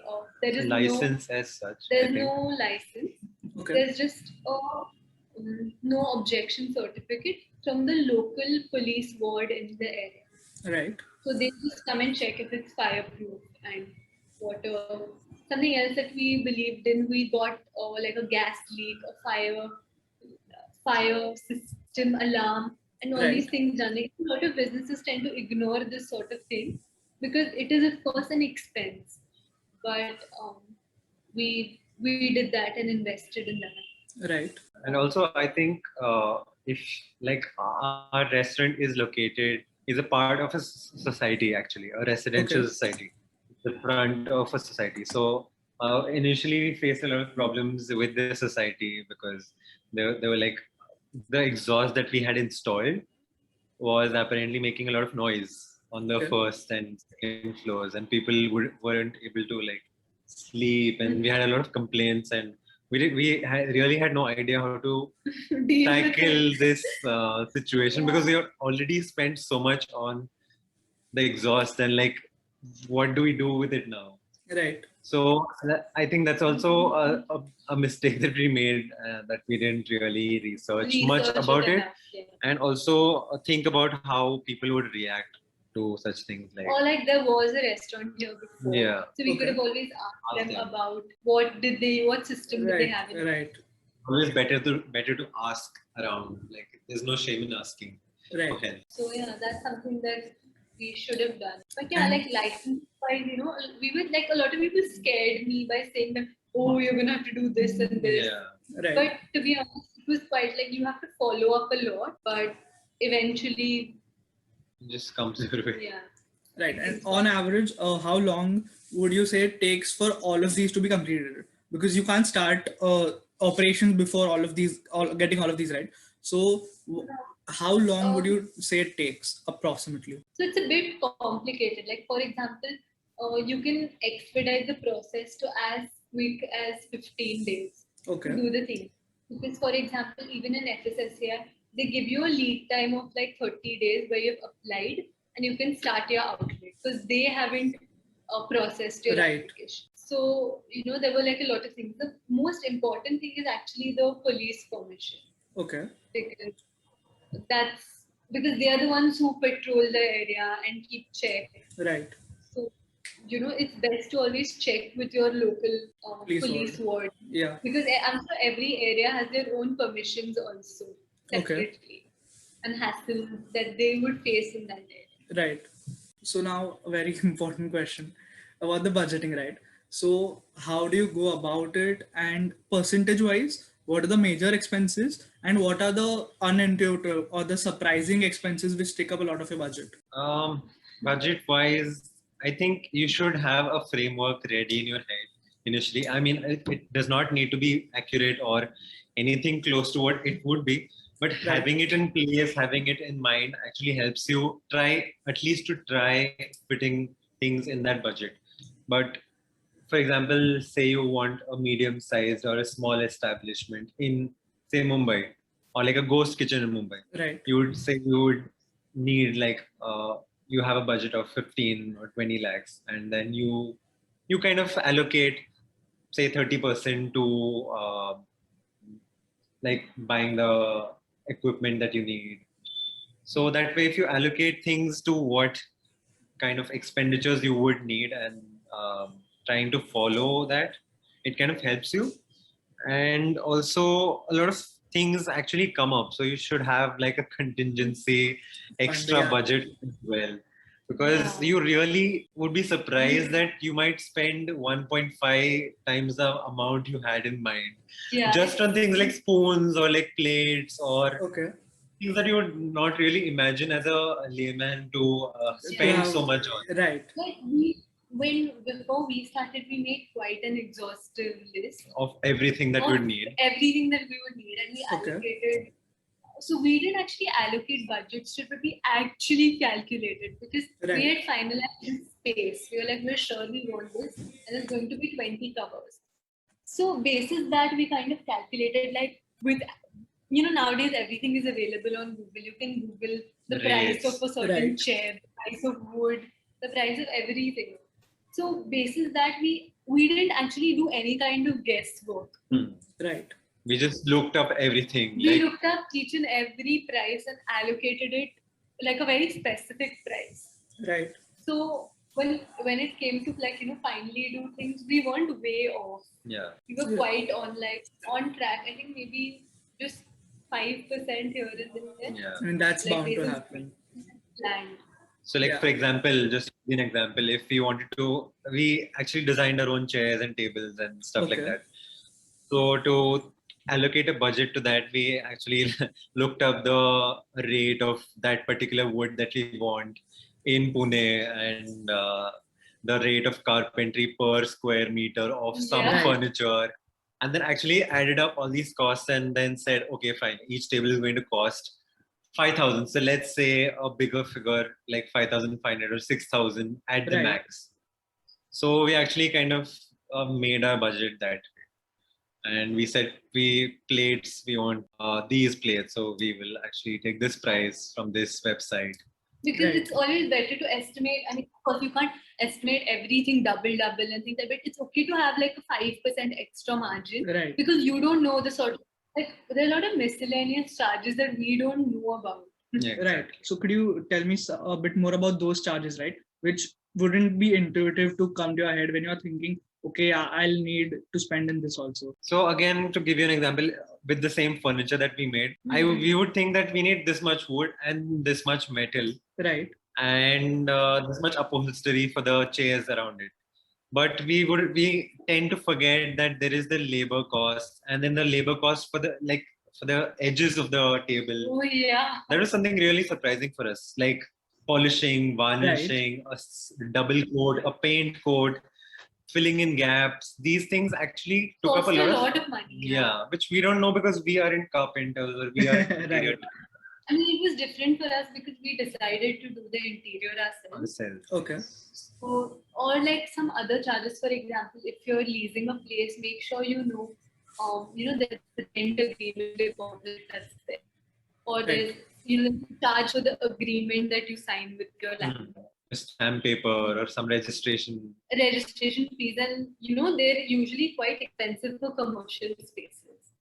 License as such, I There's no think. license. Okay. There's just a no objection certificate from the local police ward in the area. Right. So they just come and check if it's fireproof and water. Something else that we believed in, we got like a gas leak, a fire system alarm, and all these Right. things done. Like, a lot of businesses tend to ignore this sort of thing because it is of course an expense. But we did that and invested in that. Right. And also, I think if like our restaurant is located, is a part of a society actually, a residential Okay. society, the front of a society. So initially, we faced a lot of problems with the society because they were like the exhaust that we had installed was apparently making a lot of noise on the Okay. first and second floors, and people weren't able to like sleep, and we had a lot of complaints, and really had no idea how to Deal with tackle it. this situation because we had already spent so much on the exhaust, and like, what do we do with it now? Right. So I think that's also a mistake that we made, that we didn't really research much Research about it it, enough, yeah. and also think about how people would react to such things. Like, Or like there was a restaurant here before, yeah, so we could Okay. have always asked ask them them. about what system did they Right. have in. Right. Always better to ask around. Like, there's no shame in asking for Right. help. So yeah, that's something that we should have done. But yeah, And like license wise, we were like a lot of people scared me by saying that, oh, you're gonna have to do this and this. Yeah, right. But to be honest, it was quite like you have to follow up a lot, but eventually, it just comes your way. yeah. Right. it And was on quite- average, how long would you say it takes for all of these to be completed? Because you can't start operations before getting all of these right. So, how long would Um, you say it takes approximately? So it's a bit complicated. Like for example, you can expedite the process to as quick as 15 days to Okay. do the thing. Because for example, even in FSSAI, they give you a lead time of like 30 days where you've applied and you can start your outlet because they haven't processed your Right. application. So, there were like a lot of things. The most important thing is actually the police permission Okay. because because they are the ones who patrol the area and keep check. Right. So, it's best to always check with your local Police police ward Yeah. because I'm sure every area has their own permissions also Okay. separately and hassles that they would face in that area. Right. So now a very important question about the budgeting, right? So how do you go about it, and percentage wise, what are the major expenses and what are the unintuitive or the surprising expenses which take up a lot of your budget? Budget wise, I think you should have a framework ready in your head initially. I mean, it does not need to be accurate or anything close to what it would be, but Right. having it in place, having it in mind actually helps you try fitting things in that budget. But for example, say you want a medium sized or a small establishment in, say, Mumbai, or like a ghost kitchen in Mumbai. Right. You would say you would need like, you have a budget of 15 or 20 lakhs, and then you kind of allocate, say, 30% to like buying the equipment that you need. So that way, if you allocate things to what kind of expenditures you would need, and trying to follow that, it kind of helps you. And also, a lot of things actually come up, so you should have like a contingency extra yeah. budget as well, because Yeah. you really would be surprised that you might spend 1.5 times the amount you had in mind, Yeah. just on things like spoons or like plates or Okay. things that you would not really imagine as a layman to spend so much on. Right. Like before we started, we made quite an exhaustive list Of everything that of we would need. everything that we would need, and we Okay. allocated. So we didn't actually allocate budgets to it, but we actually calculated because Right. we had finalized the space. We were like, we're sure we want this, and it's going to be 20 covers. So basis that we kind of calculated, like with nowadays everything is available on Google. You can Google the price Rates. of a certain Right. chair, the price of wood, the price of everything. So basis that we didn't actually do any kind of guesswork. Right. We just looked up everything. We looked up each and every price and allocated it like a very specific price. Right. So when it came to finally do things, we weren't way off. Yeah. We were quite on track. I think maybe just 5% here and there. Yeah. I mean, that's Like bound to basis happen. planned. So, like, Yeah. for example, just an example, if we wanted to, we actually designed our own chairs and tables and stuff like Okay. that. So, to allocate a budget to that, we actually looked up the rate of that particular wood that we want in Pune, and the rate of carpentry per square meter of some Yeah. Right. furniture. And then actually added up all these costs and then said, okay, fine, each table is going to cost 5,000. So let's say a bigger figure like 5,500 or 6,000 at the Right. max. So we actually kind of made our budget that way. And we said, we want these plates. So we will actually take this price from this website. Because Right. it's always better to estimate. I mean, of course, you can't estimate everything double and things like that, but it's okay to have like a 5% extra margin. Right. Because you don't know the sort of, like, there are a lot of miscellaneous charges that we don't know about. Yeah, Right. exactly. So could you tell me a bit more about those charges, right? Which wouldn't be intuitive to come to your head when you're thinking, okay, I'll need to spend in this also. So again, to give you an example, with the same furniture that we made, we would think that we need this much wood and this much metal Right. and this much upholstery for the chairs around it. But we tend to forget that there is the labor cost and then the labor cost for the edges of the table. Oh, yeah. That was something really surprising for us, like polishing, varnishing, double coat, a paint coat, filling in gaps. These things actually took Cost up a a lot lot of money. yeah, which we don't know because we aren't carpenters or we are interior Right. I mean, it was different for us because we decided to do the interior ourselves. ourselves. Okay. So, or like some other charges, for example, if you're leasing a place, make sure you know, there's a rent agreement deposit that's there. Or there's, charge for the agreement that you sign with your landlord. A stamp paper or some registration. Registration fees, and they're usually quite expensive for commercial spaces.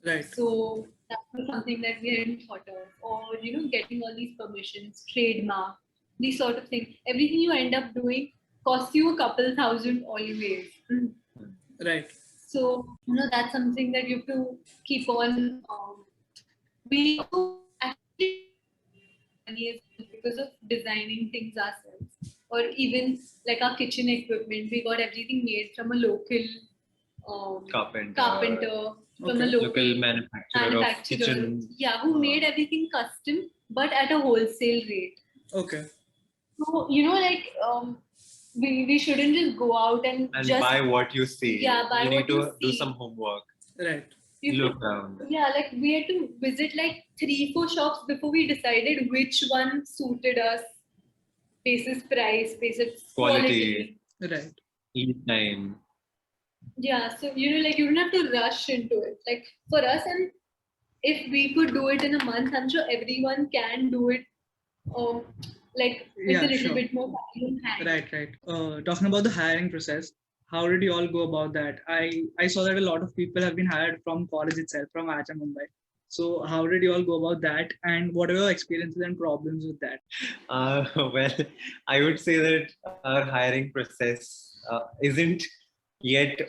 Right. So that was something that we hadn't thought of. Or getting all these permissions, trademark, these sort of things. Everything you end up doing costs you a couple thousand always. Right. So that's something that you have to keep on. We also actually money because of designing things ourselves, or even like our kitchen equipment. We got everything made from a local carpenter from a local manufacturer of kitchen. Yeah, who made everything custom but at a wholesale rate. Okay. So we shouldn't just go out and just buy what you see. Yeah, buy you what need to you do see. some homework. Right. Look around. Yeah, like we had to visit like 3-4 shops before we decided which one suited us. Basis price, basis quality. Right. Lead time. Yeah, so you don't have to rush into it. Like for us, and if we could do it in a month, I'm sure everyone can do it. Like with a little bit more time in hand. Right. Talking about the hiring process, how did you all go about that? I saw that a lot of people have been hired from college itself, from IHM Mumbai. So how did you all go about that, and what are your experiences and problems with that? Well, I would say that our hiring process isn't yet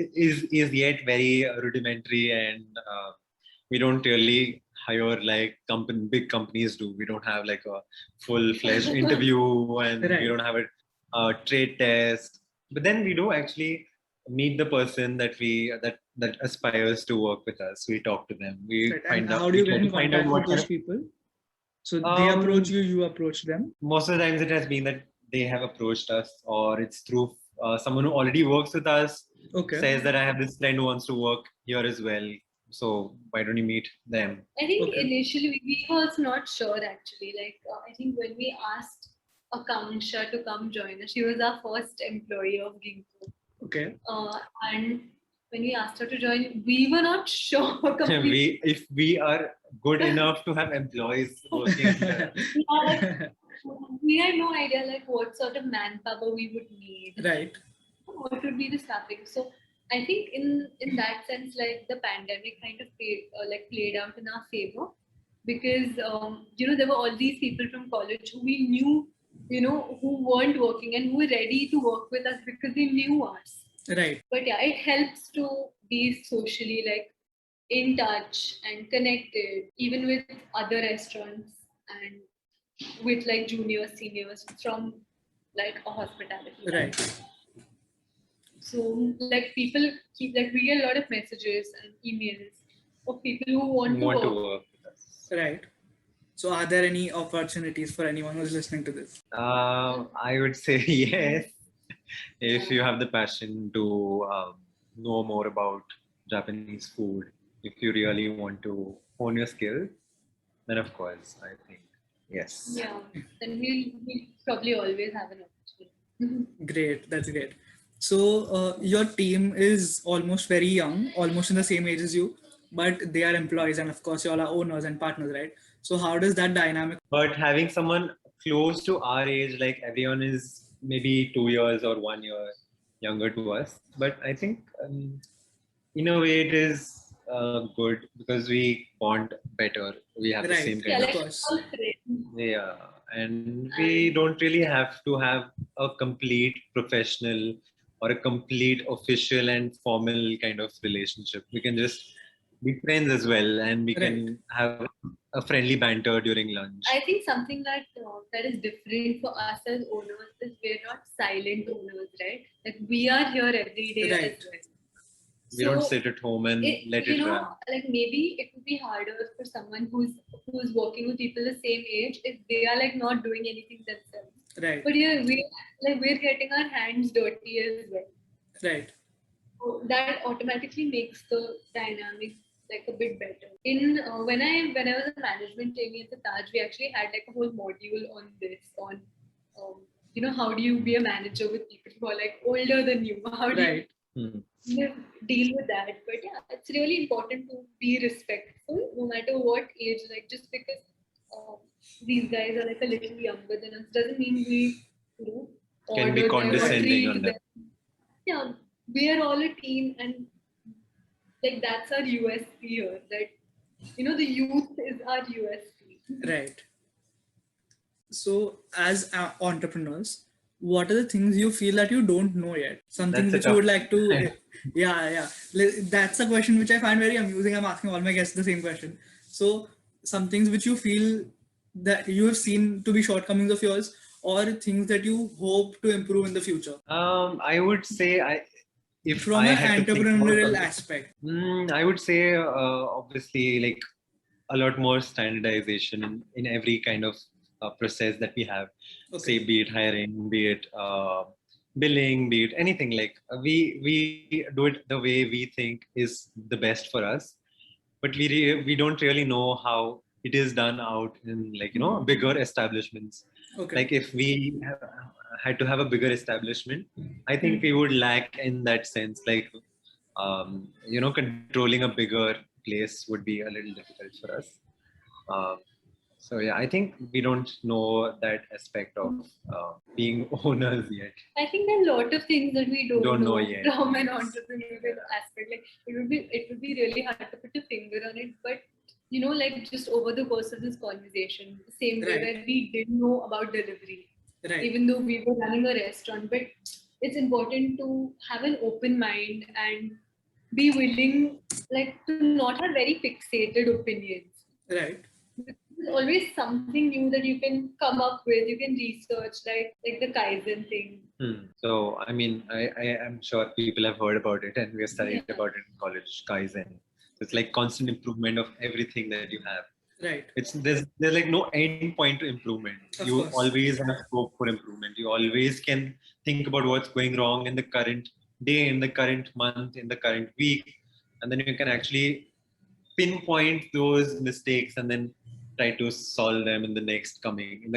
is yet very rudimentary, and we don't really hire like big companies do. We don't have like a full-fledged interview, and we don't have a trade test. But then we do actually meet the person that that aspires to work with us. We talk to them. We find out. How do you get in find out contact with those people? So they approach you, you approach them? Most of the times it has been that they have approached us, or it's through someone who already works with us, says that I have this friend who wants to work here as well. So why don't you meet them? I think initially we were also not sure actually. Like I think when we asked Akanksha to come join us, she was our first employee of Ginkgo. Okay. And when we asked her to join, we were not sure. If we are good enough to have employees working. We had no idea like what sort of manpower we would need. Right. What would be the staffing? So I think in that sense, like the pandemic kind of played out in our favor, because there were all these people from college who we knew, who weren't working and who were ready to work with us because they knew us. Right. But yeah, it helps to be socially like in touch and connected, even with other restaurants and with like juniors, seniors from like a hospitality. Right. So like people we get a lot of messages and emails of people who want to work with us. Right. So are there any opportunities for anyone who's listening to this? I would say yes. If you have the passion to know more about Japanese food, if you really want to hone your skills, then of course, I think yes. Yeah, then we'll probably always have an opportunity. Great, that's great. So your team is almost very young, almost in the same age as you, but they are employees, and of course you all are owners and partners, right? So how does that dynamic? But having someone close to our age, like everyone is maybe 2 years or 1 year younger to us. But I think in a way it is good because we bond better. We have the Right. same Yeah, kind Of of like course. all friends. yeah, and we don't really have to have a complete professional or a complete official and formal kind of relationship. We can just be friends as well, and we Right. can have a friendly banter during lunch. I think something that is different for us as owners is we're not silent owners, right? Like we are here every day as Right. well. We don't So sit at home and let you it know, run. like maybe it would be harder for someone who's working with people the same age if they are like not doing anything themselves. Right. But yeah, we're getting our hands dirty as well. Right. So that automatically makes the dynamic like a bit better. In when I was a management trainee at the Taj, we actually had like a whole module on this on um, how do you be a manager with people who are like older than you? How do you Right. Hmm. deal with that? But yeah, it's really important to be respectful no matter what age. Like just because um, these guys are like a little younger than us doesn't mean we Can be order them or condescending treat on them. them. Yeah, we are all a team, and like that's our USP here. That the youth is our USP. Right. So, as entrepreneurs, what are the things you feel that you don't know yet? Something That's a which you would tough. like to, yeah, yeah. That's a question which I find very amusing. I'm asking all my guests the same question. So, some things which you feel that you have seen to be shortcomings of yours, or things that you hope to improve in the future I would say if from I an had to think about entrepreneurial something, aspect. I would say obviously like a lot more standardization in every kind of process that we have. Say, Okay. be it hiring, be it billing, be it anything. Like we do it the way we think is the best for us, but we don't really know how it is done out in like bigger establishments. Okay. Like if we had to have a bigger establishment, I think we would lack in that sense. Like controlling a bigger place would be a little difficult for us. Um, so yeah, I think we don't know that aspect of being owners yet. I think there are a lot of things that we don't Don't know know yet. from an Yes. entrepreneurial aspect. Like it would be really hard to put a finger on it, but like just over the course of this conversation, the same way Right. where we didn't know about delivery, Right. even though we were running a restaurant, but it's important to have an open mind and be willing, like to not have very fixated opinions. Right. There's always something new that you can come up with. You can research, like the Kaizen thing. So I mean, I am sure people have heard about it, and we have studied Yeah. about it in college. Kaizen. So it's like constant improvement of everything that you have. Right. There's like no end point to improvement. Of You course. always have scope for improvement. You always can think about what's going wrong in the current day, in the current month, in the current week, and then you can actually pinpoint those mistakes and then try to solve them in the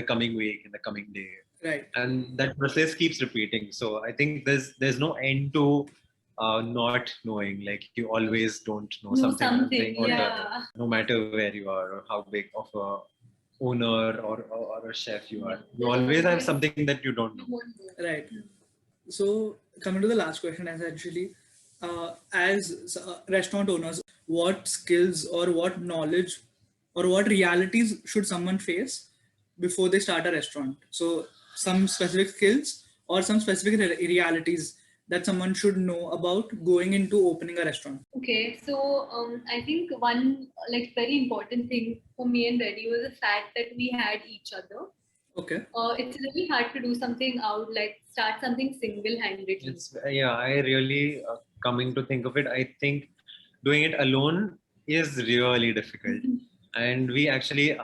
coming week, in the coming day. Right. And that process keeps repeating. So I think there's no end to not knowing. Like you always don't know Know something or something, the other, yeah. no matter where you are or how big of a owner or a chef you are. You always have something that you don't know. You won't know. Right. So, coming to the last question, essentially, as restaurant owners, what skills or what knowledge or what realities should someone face before they start a restaurant? So, some specific skills or some specific realities that someone should know about going into opening a restaurant. Okay, so I think one like very important thing for me and Reddy was the fact that we had each other. Okay. It's really hard to do something out, like start something single-handedly. It's yeah. I really coming to think of it, I think doing it alone is really difficult, and we actually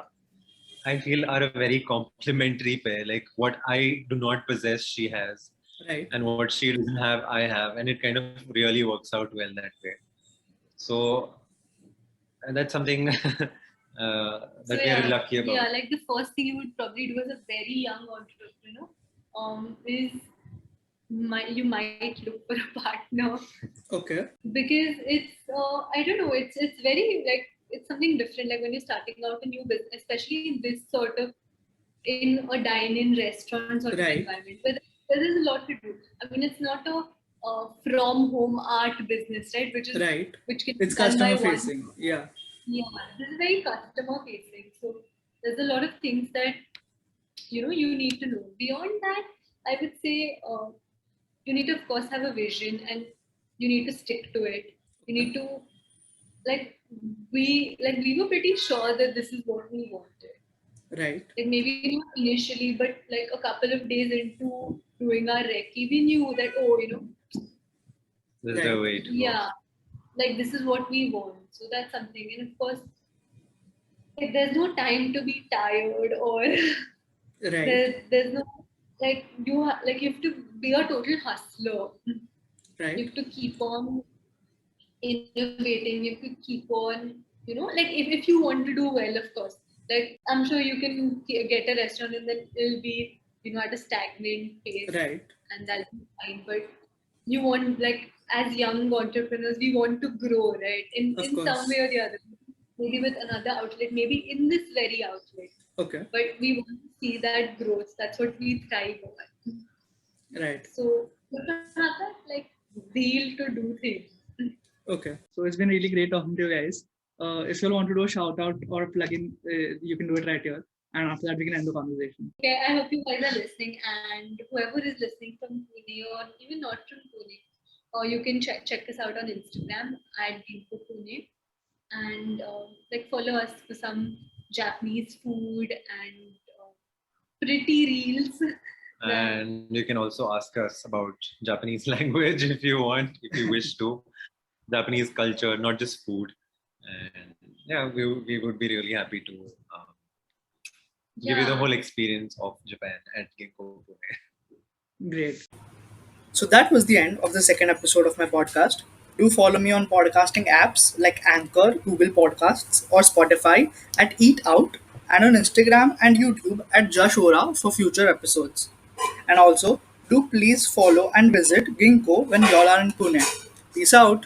I feel are a very complementary pair. Like what I do not possess, she has, Right. and what she doesn't have, I have, and it kind of really works out well that way. So and that's something So that we are yeah, lucky about. yeah, like the first thing you would probably do as a very young entrepreneur, is you might look for a partner Okay. because it's I don't know, it's very like it's something different. Like when you're starting out a new business, especially in this sort of in a dine-in restaurant sort of Right. environment where there's a lot to do. I mean, it's not a from home art business, right? Right. Which can It's be done by customer one. facing. Yeah. Yeah, this is very customer facing. So there's a lot of things that you need to know. Beyond that, I would say you need to of course have a vision and you need to stick to it. You need to like we were pretty sure that this is what we wanted. Right. Like maybe not initially, but like a couple of days into doing our recce, we knew that This is the Right. way to go. yeah, like this is what we want. So that's something. And of course, like, there's no time to be tired or Right. there's no like you have to be a total hustler. You Right. have to keep on innovating. You have to keep on, like if you want to do well, of course. Like I'm sure you can get a restaurant and then it'll be, at a stagnant pace Right. and that'll be fine. But you want, like, as young entrepreneurs, we want to grow, right? Of In some course. way or the other. Maybe with another outlet, maybe in this very outlet. Okay. But we want to see that growth. That's what we thrive on. Right. So you have to have that like zeal to do things. Okay. So it's been really great talking to you guys. If you want to do a shout out or a plug in, you can do it right here. And after that, we can end the conversation. Okay, I hope you guys are listening, and whoever is listening from Pune or even not from Pune, you can check us out on Instagram at Ginkgo Pune, and like follow us for some Japanese food and pretty reels. And you can also ask us about Japanese language if you want, if you wish to. Japanese culture, not just food. And yeah, we would be really happy to give you the whole experience of Japan at Ginkgo Pune. Great. So that was the end of the second episode of my podcast. Do follow me on podcasting apps like Anchor, Google Podcasts, or Spotify at Eat Out, and on Instagram and YouTube at Jash Vora for future episodes. And also, do please follow and visit Ginkgo when y'all are in Pune. Peace out.